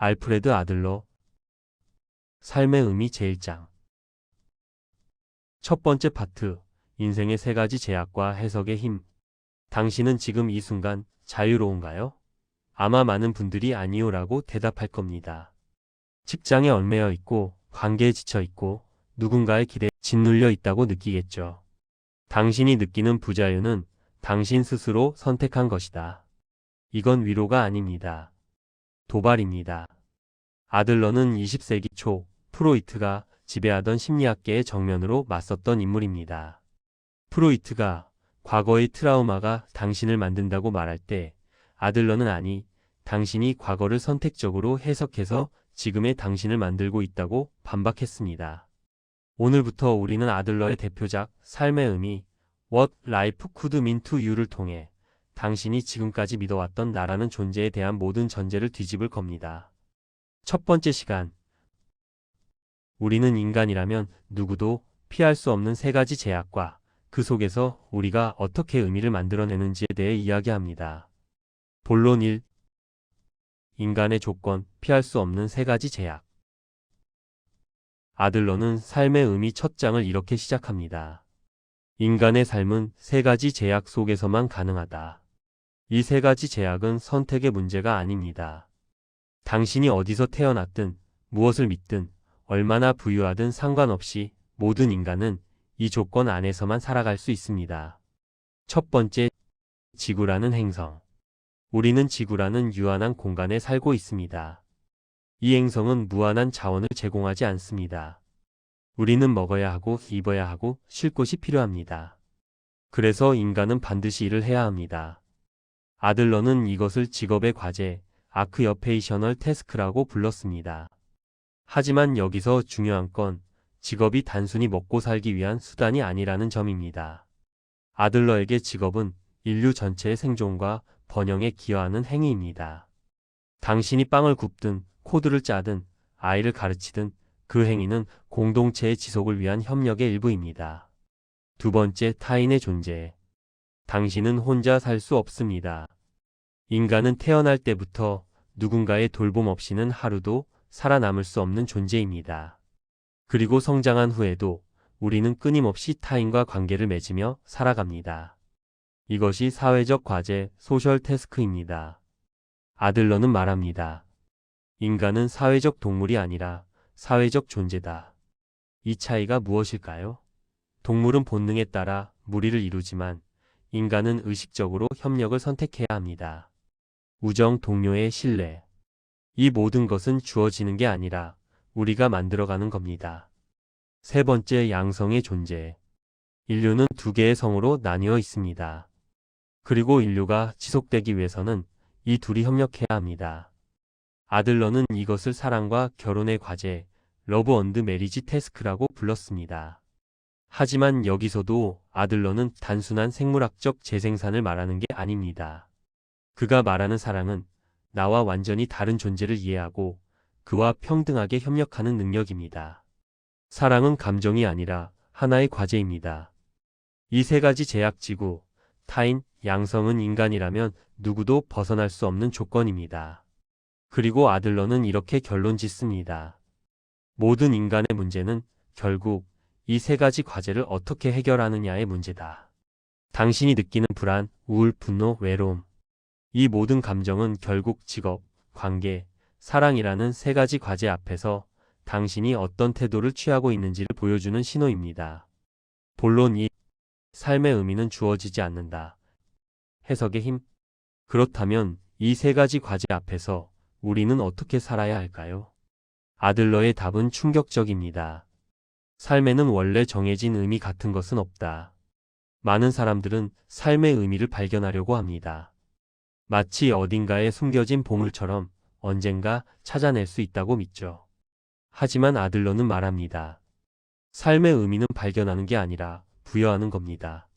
알프레드 아들러 삶의 의미 제1장 첫 번째 파트 인생의 세 가지 제약과 해석의 힘. 당신은 지금 이 순간 자유로운가요? 아마 많은 분들이 아니요라고 대답할 겁니다. 직장에 얽매여 있고 관계에 지쳐 있고 누군가의 기대에 짓눌려 있다고 느끼겠죠. 당신이 느끼는 부자유는 당신 스스로 선택한 것이다. 이건 위로가 아닙니다. 도발입니다. 아들러는 20세기 초 프로이트가 지배하던 심리학계의 정면으로 맞섰던 인물입니다. 프로이트가 과거의 트라우마가 당신을 만든다고 말할 때 아들러는 아니, 당신이 과거를 선택적으로 해석해서 지금의 당신을 만들고 있다고 반박했습니다. 오늘부터 우리는 아들러의 대표작 삶의 의미 What Life Could Mean to You를 통해 당신이 지금까지 믿어왔던 나라는 존재에 대한 모든 전제를 뒤집을 겁니다. 첫 번째 시간. 우리는 인간이라면 누구도 피할 수 없는 세 가지 제약과 그 속에서 우리가 어떻게 의미를 만들어내는지에 대해 이야기합니다. 본론 1. 인간의 조건, 피할 수 없는 세 가지 제약. 아들러는 삶의 의미 첫 장을 이렇게 시작합니다. 인간의 삶은 세 가지 제약 속에서만 가능하다. 이 세 가지 제약은 선택의 문제가 아닙니다. 당신이 어디서 태어났든, 무엇을 믿든, 얼마나 부유하든 상관없이 모든 인간은 이 조건 안에서만 살아갈 수 있습니다. 첫 번째, 지구라는 행성. 우리는 지구라는 유한한 공간에 살고 있습니다. 이 행성은 무한한 자원을 제공하지 않습니다. 우리는 먹어야 하고 입어야 하고 쉴 곳이 필요합니다. 그래서 인간은 반드시 일을 해야 합니다. 아들러는 이것을 직업의 과제, 아크여페이셔널 태스크라고 불렀습니다. 하지만 여기서 중요한 건 직업이 단순히 먹고 살기 위한 수단이 아니라는 점입니다. 아들러에게 직업은 인류 전체의 생존과 번영에 기여하는 행위입니다. 당신이 빵을 굽든 코드를 짜든 아이를 가르치든 그 행위는 공동체의 지속을 위한 협력의 일부입니다. 두 번째, 타인의 존재. 당신은 혼자 살 수 없습니다. 인간은 태어날 때부터 누군가의 돌봄 없이는 하루도 살아남을 수 없는 존재입니다. 그리고 성장한 후에도 우리는 끊임없이 타인과 관계를 맺으며 살아갑니다. 이것이 사회적 과제, 소셜 태스크입니다. 아들러는 말합니다. 인간은 사회적 동물이 아니라 사회적 존재다. 이 차이가 무엇일까요? 동물은 본능에 따라 무리를 이루지만 인간은 의식적으로 협력을 선택해야 합니다. 우정, 동료의 신뢰. 이 모든 것은 주어지는 게 아니라 우리가 만들어가는 겁니다. 세 번째, 양성의 존재. 인류는 두 개의 성으로 나뉘어 있습니다. 그리고 인류가 지속되기 위해서는 이 둘이 협력해야 합니다. 아들러는 이것을 사랑과 결혼의 과제, 러브 언드 메리지 태스크라고 불렀습니다. 하지만 여기서도 아들러는 단순한 생물학적 재생산을 말하는 게 아닙니다. 그가 말하는 사랑은 나와 완전히 다른 존재를 이해하고 그와 평등하게 협력하는 능력입니다. 사랑은 감정이 아니라 하나의 과제입니다. 이 세 가지 제약지구, 타인, 양성은 인간이라면 누구도 벗어날 수 없는 조건입니다. 그리고 아들러는 이렇게 결론 짓습니다. 모든 인간의 문제는 결국 이 세 가지 과제를 어떻게 해결하느냐의 문제다. 당신이 느끼는 불안, 우울, 분노, 외로움. 이 모든 감정은 결국 직업, 관계, 사랑이라는 세 가지 과제 앞에서 당신이 어떤 태도를 취하고 있는지를 보여주는 신호입니다. 본론 2. 삶의 의미는 주어지지 않는다. 해석의 힘. 그렇다면 이 세 가지 과제 앞에서 우리는 어떻게 살아야 할까요? 아들러의 답은 충격적입니다. 삶에는 원래 정해진 의미 같은 것은 없다. 많은 사람들은 삶의 의미를 발견하려고 합니다. 마치 어딘가에 숨겨진 보물처럼 언젠가 찾아낼 수 있다고 믿죠. 하지만 아들러는 말합니다. 삶의 의미는 발견하는 게 아니라 부여하는 겁니다.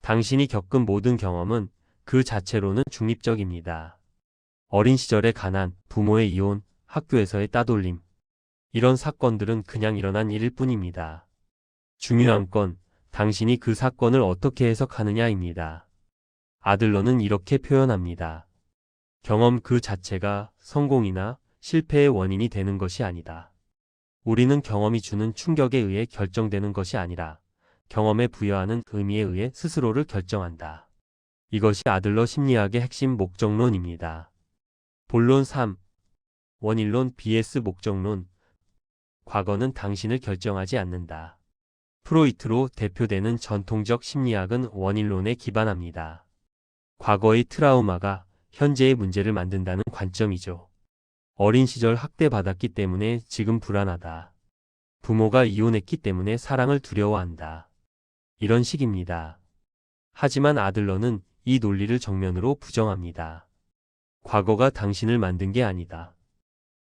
당신이 겪은 모든 경험은 그 자체로는 중립적입니다. 어린 시절의 가난, 부모의 이혼, 학교에서의 따돌림. 이런 사건들은 그냥 일어난 일일 뿐입니다. 중요한 건 당신이 그 사건을 어떻게 해석하느냐입니다. 아들러는 이렇게 표현합니다. 경험 그 자체가 성공이나 실패의 원인이 되는 것이 아니다. 우리는 경험이 주는 충격에 의해 결정되는 것이 아니라 경험에 부여하는 의미에 의해 스스로를 결정한다. 이것이 아들러 심리학의 핵심 목적론입니다. 본론 3. 원인론 vs 목적론. 과거는 당신을 결정하지 않는다. 프로이트로 대표되는 전통적 심리학은 원인론에 기반합니다. 과거의 트라우마가 현재의 문제를 만든다는 관점이죠. 어린 시절 학대받았기 때문에 지금 불안하다. 부모가 이혼했기 때문에 사랑을 두려워한다. 이런 식입니다. 하지만 아들러는 이 논리를 정면으로 부정합니다. 과거가 당신을 만든 게 아니다.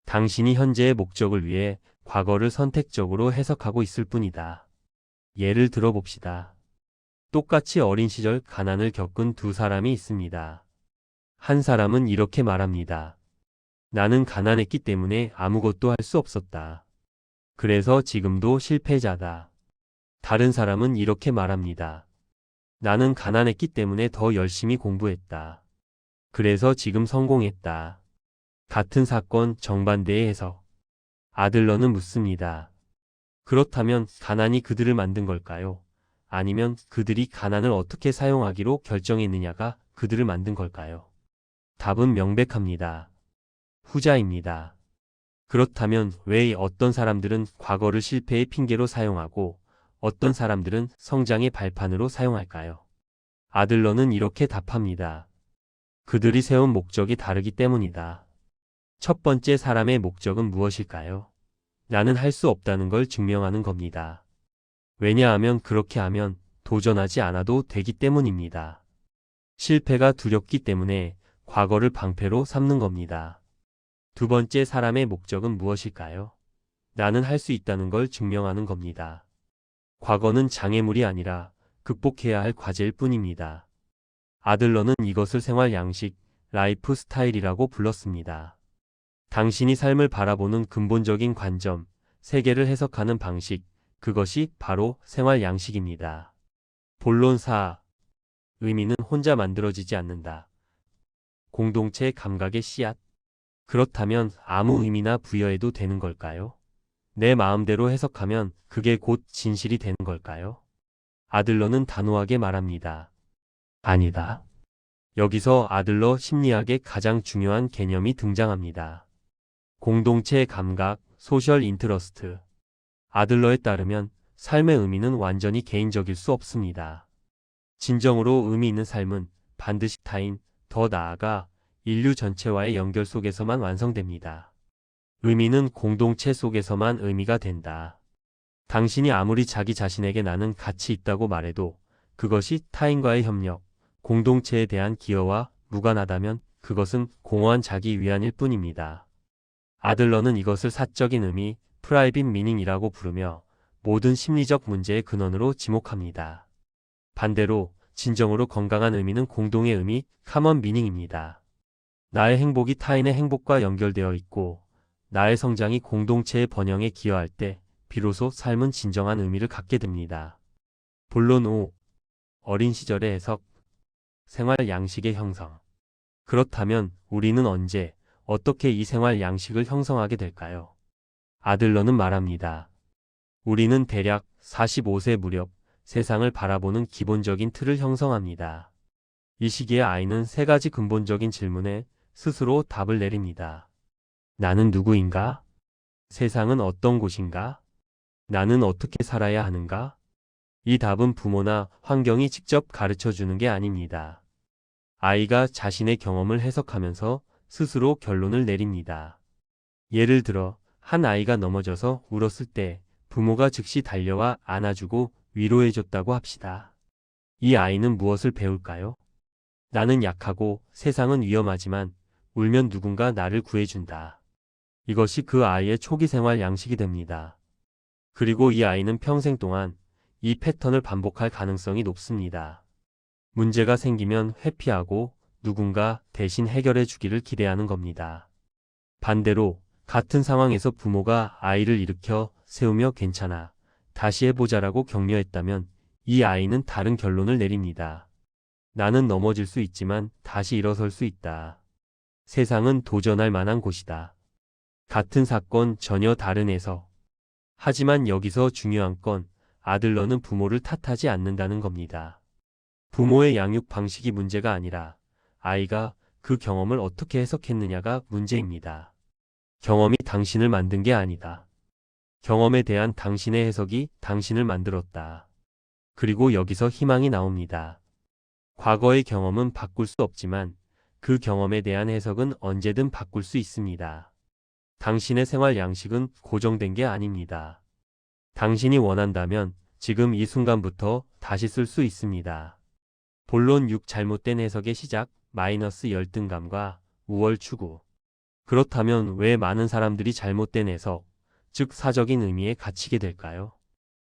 당신이 현재의 목적을 위해 과거를 선택적으로 해석하고 있을 뿐이다. 예를 들어봅시다. 똑같이 어린 시절 가난을 겪은 두 사람이 있습니다. 한 사람은 이렇게 말합니다. 나는 가난했기 때문에 아무것도 할 수 없었다. 그래서 지금도 실패자다. 다른 사람은 이렇게 말합니다. 나는 가난했기 때문에 더 열심히 공부했다. 그래서 지금 성공했다. 같은 사건 정반대의 해석. 아들러는 묻습니다. 그렇다면 가난이 그들을 만든 걸까요? 아니면 그들이 가난을 어떻게 사용하기로 결정했느냐가 그들을 만든 걸까요? 답은 명백합니다. 후자입니다. 그렇다면 왜 어떤 사람들은 과거를 실패의 핑계로 사용하고 어떤 사람들은 성장의 발판으로 사용할까요? 아들러는 이렇게 답합니다. 그들이 세운 목적이 다르기 때문이다. 첫 번째 사람의 목적은 무엇일까요? 나는 할 수 없다는 걸 증명하는 겁니다. 왜냐하면 그렇게 하면 도전하지 않아도 되기 때문입니다. 실패가 두렵기 때문에 과거를 방패로 삼는 겁니다. 두 번째 사람의 목적은 무엇일까요? 나는 할 수 있다는 걸 증명하는 겁니다. 과거는 장애물이 아니라 극복해야 할 과제일 뿐입니다. 아들러는 이것을 생활 양식, 라이프 스타일이라고 불렀습니다. 당신이 삶을 바라보는 근본적인 관점, 세계를 해석하는 방식, 그것이 바로 생활 양식입니다. 본론 4. 의미는 혼자 만들어지지 않는다. 공동체 감각의 씨앗. 그렇다면 아무 의미나 부여해도 되는 걸까요? 내 마음대로 해석하면 그게 곧 진실이 되는 걸까요? 아들러는 단호하게 말합니다. 아니다. 여기서 아들러 심리학의 가장 중요한 개념이 등장합니다. 공동체 감각, 소셜 인트러스트. 아들러에 따르면 삶의 의미는 완전히 개인적일 수 없습니다. 진정으로 의미 있는 삶은 반드시 타인, 더 나아가 인류 전체와의 연결 속에서만 완성됩니다. 의미는 공동체 속에서만 의미가 된다. 당신이 아무리 자기 자신에게 나는 가치 있다고 말해도 그것이 타인과의 협력, 공동체에 대한 기여와 무관하다면 그것은 공허한 자기 위안일 뿐입니다. 아들러는 이것을 사적인 의미, 프라이빗 미닝이라고 부르며 모든 심리적 문제의 근원으로 지목합니다. 반대로 진정으로 건강한 의미는 공동의 의미, 커먼 미닝입니다. 나의 행복이 타인의 행복과 연결되어 있고 나의 성장이 공동체의 번영에 기여할 때 비로소 삶은 진정한 의미를 갖게 됩니다. 본론 5. 어린 시절의 해석, 생활 양식의 형성. 그렇다면 우리는 언제, 어떻게 이 생활 양식을 형성하게 될까요? 아들러는 말합니다. 우리는 대략 45세 무렵 세상을 바라보는 기본적인 틀을 형성합니다. 이 시기에 아이는 세 가지 근본적인 질문에 스스로 답을 내립니다. 나는 누구인가? 세상은 어떤 곳인가? 나는 어떻게 살아야 하는가? 이 답은 부모나 환경이 직접 가르쳐 주는 게 아닙니다. 아이가 자신의 경험을 해석하면서 스스로 결론을 내립니다. 예를 들어 한 아이가 넘어져서 울었을 때 부모가 즉시 달려와 안아주고 위로해줬다고 합시다. 이 아이는 무엇을 배울까요? 나는 약하고 세상은 위험하지만 울면 누군가 나를 구해준다. 이것이 그 아이의 초기 생활 양식이 됩니다. 그리고 이 아이는 평생 동안 이 패턴을 반복할 가능성이 높습니다. 문제가 생기면 회피하고 누군가 대신 해결해 주기를 기대하는 겁니다. 반대로 같은 상황에서 부모가 아이를 일으켜 세우며 괜찮아, 다시 해보자라고 격려했다면 이 아이는 다른 결론을 내립니다. 나는 넘어질 수 있지만 다시 일어설 수 있다. 세상은 도전할 만한 곳이다. 같은 사건 전혀 다른 해석. 하지만 여기서 중요한 건 아들러는 부모를 탓하지 않는다는 겁니다. 부모의 양육 방식이 문제가 아니라 아이가 그 경험을 어떻게 해석했느냐가 문제입니다. 경험이 당신을 만든 게 아니다. 경험에 대한 당신의 해석이 당신을 만들었다. 그리고 여기서 희망이 나옵니다. 과거의 경험은 바꿀 수 없지만 그 경험에 대한 해석은 언제든 바꿀 수 있습니다. 당신의 생활 양식은 고정된 게 아닙니다. 당신이 원한다면 지금 이 순간부터 다시 쓸 수 있습니다. 본론 6 잘못된 해석의 시작 마이너스 열등감과 우월 추구. 그렇다면 왜 많은 사람들이 잘못된 해석, 즉 사적인 의미에 갇히게 될까요?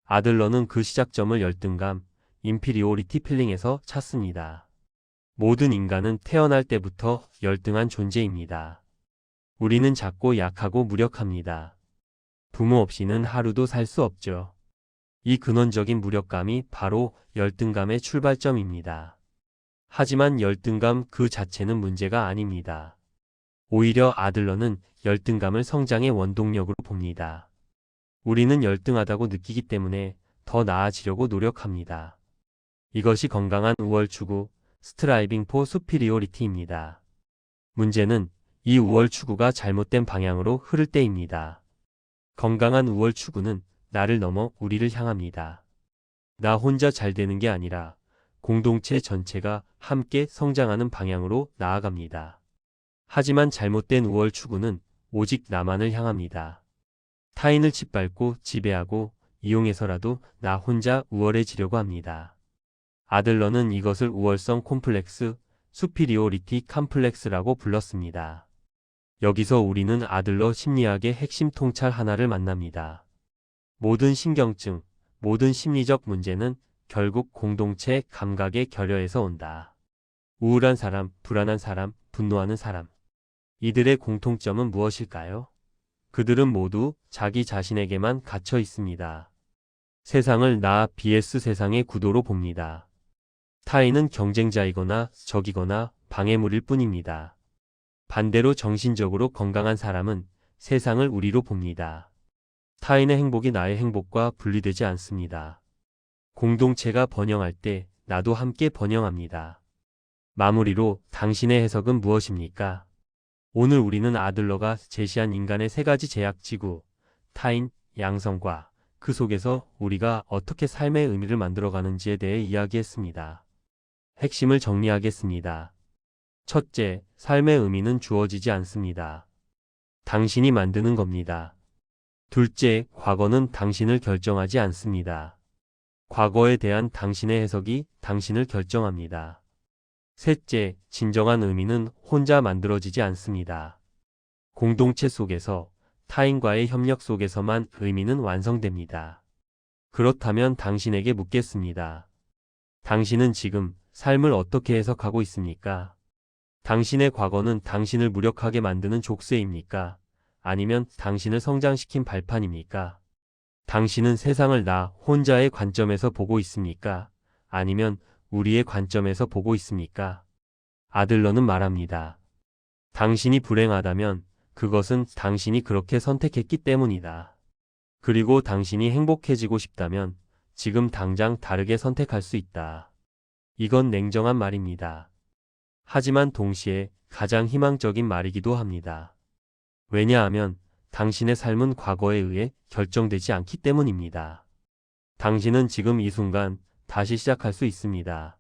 아들러는 그 시작점을 열등감, 인피리오리티 필링에서 찾습니다. 모든 인간은 태어날 때부터 열등한 존재입니다. 우리는 작고 약하고 무력합니다. 부모 없이는 하루도 살 수 없죠. 이 근원적인 무력감이 바로 열등감의 출발점입니다. 하지만 열등감 그 자체는 문제가 아닙니다. 오히려 아들러는 열등감을 성장의 원동력으로 봅니다. 우리는 열등하다고 느끼기 때문에 더 나아지려고 노력합니다. 이것이 건강한 우월 추구, 스트라이빙 포 수피리오리티입니다. 문제는 이 우월 추구가 잘못된 방향으로 흐를 때입니다. 건강한 우월 추구는 나를 넘어 우리를 향합니다. 나 혼자 잘 되는 게 아니라 공동체 전체가 함께 성장하는 방향으로 나아갑니다. 하지만 잘못된 우월 추구는 오직 나만을 향합니다. 타인을 짓밟고 지배하고 이용해서라도 나 혼자 우월해지려고 합니다. 아들러는 이것을 우월성 콤플렉스, 수피리오리티 컴플렉스라고 불렀습니다. 여기서 우리는 아들러 심리학의 핵심 통찰 하나를 만납니다. 모든 신경증, 모든 심리적 문제는 결국 공동체 감각의 결여에서 온다. 우울한 사람, 불안한 사람, 분노하는 사람. 이들의 공통점은 무엇일까요? 그들은 모두 자기 자신에게만 갇혀 있습니다. 세상을 나 vs 세상의 구도로 봅니다. 타인은 경쟁자이거나 적이거나 방해물일 뿐입니다. 반대로 정신적으로 건강한 사람은 세상을 우리로 봅니다. 타인의 행복이 나의 행복과 분리되지 않습니다. 공동체가 번영할 때 나도 함께 번영합니다. 마무리로 당신의 해석은 무엇입니까? 오늘 우리는 아들러가 제시한 인간의 세 가지 제약지구, 타인, 양성과 그 속에서 우리가 어떻게 삶의 의미를 만들어가는지에 대해 이야기했습니다. 핵심을 정리하겠습니다. 첫째, 삶의 의미는 주어지지 않습니다. 당신이 만드는 겁니다. 둘째, 과거는 당신을 결정하지 않습니다. 과거에 대한 당신의 해석이 당신을 결정합니다. 셋째, 진정한 의미는 혼자 만들어지지 않습니다. 공동체 속에서 타인과의 협력 속에서만 의미는 완성됩니다. 그렇다면 당신에게 묻겠습니다. 당신은 지금 삶을 어떻게 해석하고 있습니까? 당신의 과거는 당신을 무력하게 만드는 족쇄입니까? 아니면 당신을 성장시킨 발판입니까? 당신은 세상을 나 혼자의 관점에서 보고 있습니까? 아니면 우리의 관점에서 보고 있습니까? 아들러는 말합니다. 당신이 불행하다면 그것은 당신이 그렇게 선택했기 때문이다. 그리고 당신이 행복해지고 싶다면 지금 당장 다르게 선택할 수 있다. 이건 냉정한 말입니다. 하지만 동시에 가장 희망적인 말이기도 합니다. 왜냐하면 당신의 삶은 과거에 의해 결정되지 않기 때문입니다. 당신은 지금 이 순간 다시 시작할 수 있습니다.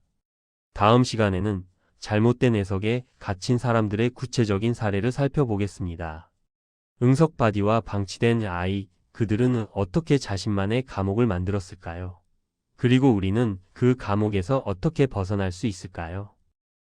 다음 시간에는 잘못된 해석에 갇힌 사람들의 구체적인 사례를 살펴보겠습니다. 응석바디와 방치된 아이, 그들은 어떻게 자신만의 감옥을 만들었을까요? 그리고 우리는 그 감옥에서 어떻게 벗어날 수 있을까요?